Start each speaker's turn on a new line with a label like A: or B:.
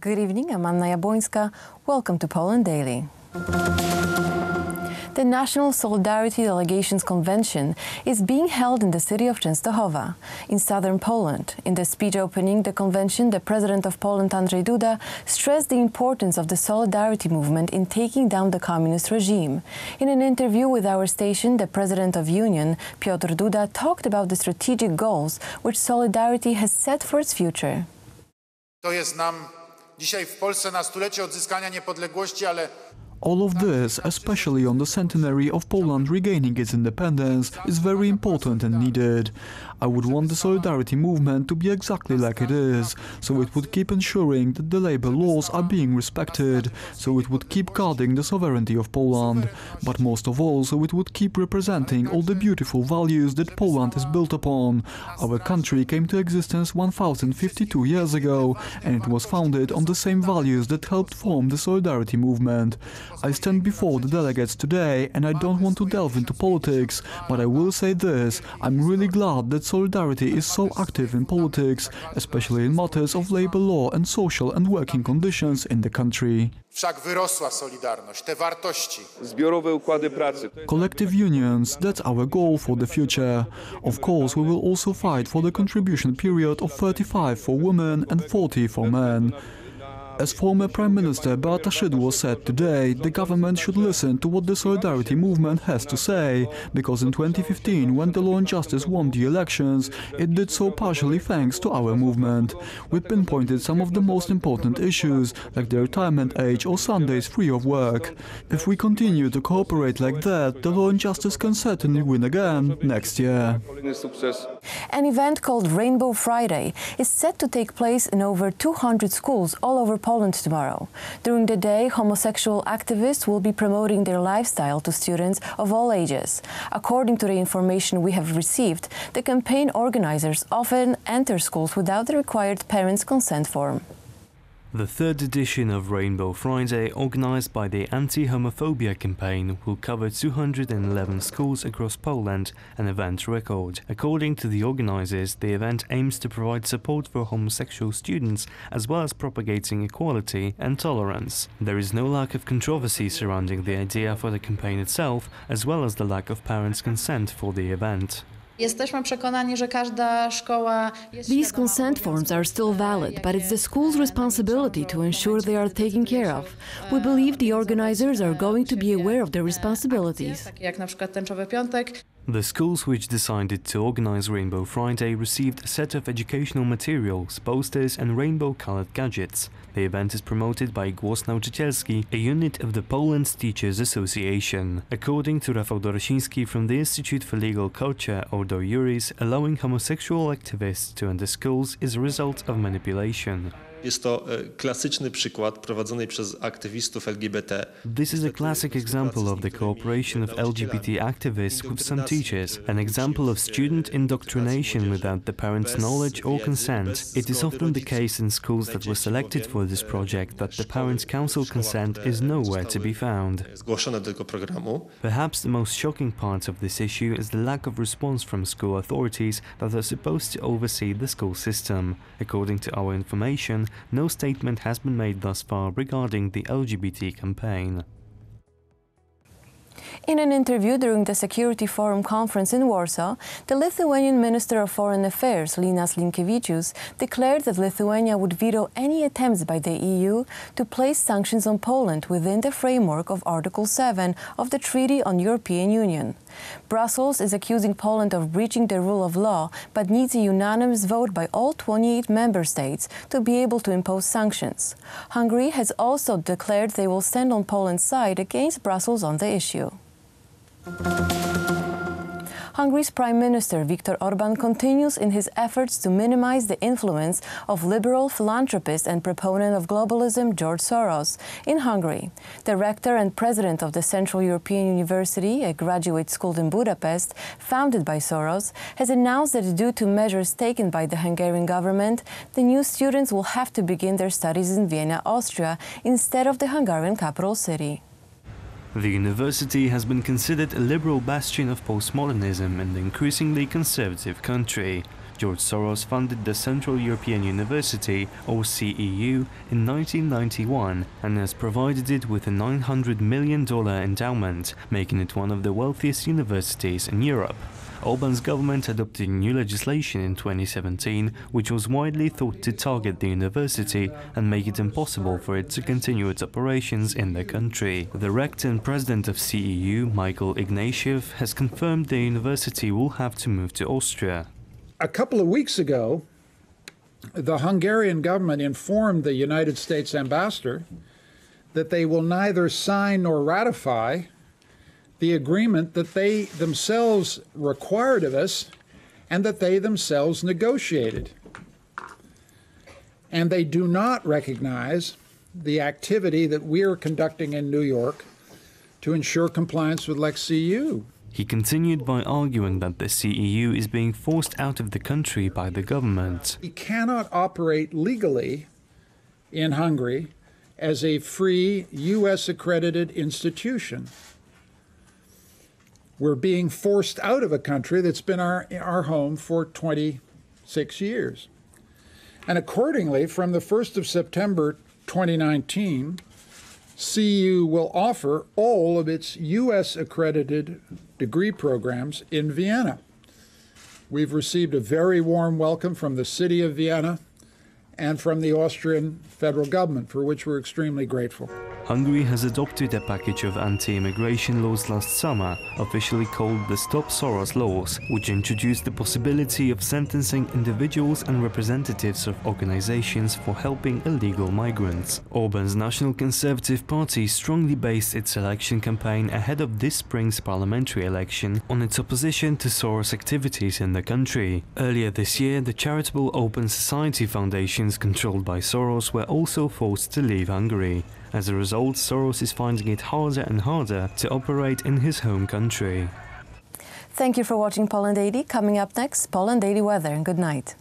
A: Good evening, I'm Anna Jabłońska. Welcome to Poland Daily. The National Solidarity Delegations Convention is being held in the city of Częstochowa, in southern Poland. In the speech opening the convention, the President of Poland, Andrzej Duda, stressed the importance of the solidarity movement in taking down the communist regime. In an interview with our station, the President of Union, Piotr Duda, talked about the strategic goals which Solidarity has set for its future.
B: To jest nam dzisiaj w Polsce na stulecie odzyskania niepodległości, ale
C: all of this, especially on the centenary of Poland regaining its independence, is very important and needed. I would want the solidarity movement to be exactly like it is, so it would keep ensuring that the labor laws are being respected, so it would keep guarding the sovereignty of Poland, but most of all, so it would keep representing all the beautiful values that Poland is built upon. Our country came to existence 1052 years ago, and it was founded on the same values that helped form the solidarity movement. I stand before the delegates today, and I don't want to delve into politics, but I will say this: I'm really glad that Solidarity is so active in politics, especially in matters of labor law and social and working conditions in the country.
B: Wszak wyrosła solidarność, te wartości.
D: Zbiorowe układy pracy.
C: Collective unions, that's our goal for the future. Of course, we will also fight for the contribution period of 35 for women and 40 for men. As former Prime Minister Beata Szydło said today, the government should listen to what the Solidarity movement has to say, because in 2015, when the Law and Justice won the elections, it did so partially thanks to our movement. We pinpointed some of the most important issues, like the retirement age or Sundays free of work. If we continue to cooperate like that, the Law and Justice can certainly win again next year.
A: An event called Rainbow Friday is set to take place in over 200 schools all over Poland tomorrow. During the day, homosexual activists will be promoting their lifestyle to students of all ages. According to the information we have received, the campaign organizers often enter schools without the required parents' consent form.
E: The third edition of Rainbow Friday, organized by the Anti-Homophobia campaign, will cover 211 schools across Poland, an event record. According to the organizers, the event aims to provide support for homosexual students, as well as propagating equality and tolerance. There is no lack of controversy surrounding the idea for the campaign itself, as well as the lack of parents' consent for the event.
A: These consent forms are still valid, but it's the school's responsibility to ensure they are taken care of. We believe the organizers are going to be aware of their responsibilities.
E: The schools which decided to organize Rainbow Friday received a set of educational materials, posters and rainbow-colored gadgets. The event is promoted by Głos Nauczycielski, a unit of the Poland Teachers Association. According to Rafał Dorosiński from the Institute for Legal Culture, Ordo Juris, allowing homosexual activists to enter schools is a result of manipulation.
F: Jest to klasyczny przykład prowadzonej przez aktywistów LGBT.
E: This is a classic example of the cooperation of LGBT activists with some teachers, an example of student indoctrination without the parents' knowledge or consent. It is often the case in schools that were selected for this project that the parents' council consent is nowhere to be found.
F: Zgłoszone do tego programu.
E: Perhaps the most shocking part of this issue is the lack of response from school authorities that are supposed to oversee the school system. According to our information, no statement has been made thus far regarding the LGBT campaign.
A: In an interview during the Security Forum conference in Warsaw, the Lithuanian Minister of Foreign Affairs, Linas Linkevičius, declared that Lithuania would veto any attempts by the EU to place sanctions on Poland within the framework of Article 7 of the Treaty on European Union. Brussels is accusing Poland of breaching the rule of law, but needs a unanimous vote by all 28 member states to be able to impose sanctions. Hungary has also declared they will stand on Poland's side against Brussels on the issue. Hungary's Prime Minister Viktor Orbán continues in his efforts to minimize the influence of liberal philanthropist and proponent of globalism George Soros in Hungary. The rector and president of the Central European University, a graduate school in Budapest, founded by Soros, has announced that due to measures taken by the Hungarian government, the new students will have to begin their studies in Vienna, Austria, instead of the Hungarian capital city.
E: The university has been considered a liberal bastion of postmodernism in the increasingly conservative country. George Soros founded the Central European University, or CEU, in 1991 and has provided it with a $900 million endowment, making it one of the wealthiest universities in Europe. Orban's government adopted new legislation in 2017, which was widely thought to target the university and make it impossible for it to continue its operations in the country. The rector and president of CEU, Michael Ignatieff, has confirmed the university will have to move to Austria.
G: A couple of weeks ago, the Hungarian government informed the United States ambassador that they will neither sign nor ratify the agreement that they themselves required of us and that they themselves negotiated. And they do not recognize the activity that we are conducting in New York to ensure compliance with Lex CEU.
E: He continued by arguing that the CEU is being forced out of the country by the government.
G: We cannot operate legally in Hungary as a free U.S.-accredited institution. We're being forced out of a country that's been our home for 26 years. And accordingly, from the 1st of September 2019, CEU will offer all of its U.S.-accredited degree programs in Vienna. We've received a very warm welcome from the city of Vienna and from the Austrian federal government, for which we're extremely grateful.
E: Hungary has adopted a package of anti-immigration laws last summer, officially called the Stop Soros Laws, which introduced the possibility of sentencing individuals and representatives of organizations for helping illegal migrants. Orban's National Conservative Party strongly based its election campaign ahead of this spring's parliamentary election on its opposition to Soros activities in the country. Earlier this year, the charitable Open Society foundations controlled by Soros were also forced to leave Hungary. As a result, Soros is finding it harder and harder to operate in his home country.
A: Thank you for watching Poland Daily. Coming up next, Poland Daily weather, and good night.